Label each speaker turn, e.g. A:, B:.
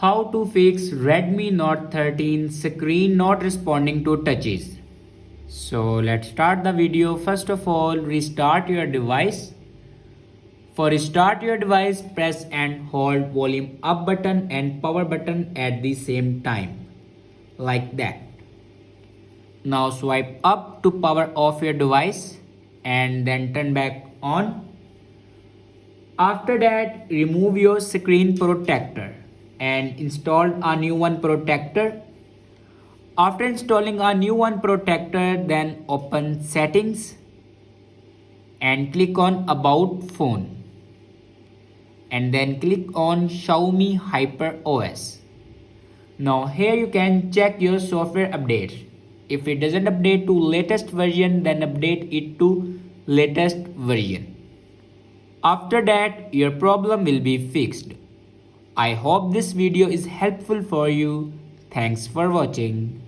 A: How to fix Redmi Note 13 screen not responding to touches. So let's start the video. First of all, restart your device. For restart your device, press and hold volume up button and power button at the same time. Like that. Now swipe up to power off your device and then turn back on. After that, remove your screen protector and install a new one protector. After installing a new one protector, then open settings and click on about phone and then click on Xiaomi Hyper OS. Now here you can check your software updates. If it doesn't update to latest version, then update it to latest version. After that, your problem will be fixed. I hope this video is helpful for you. Thanks for watching.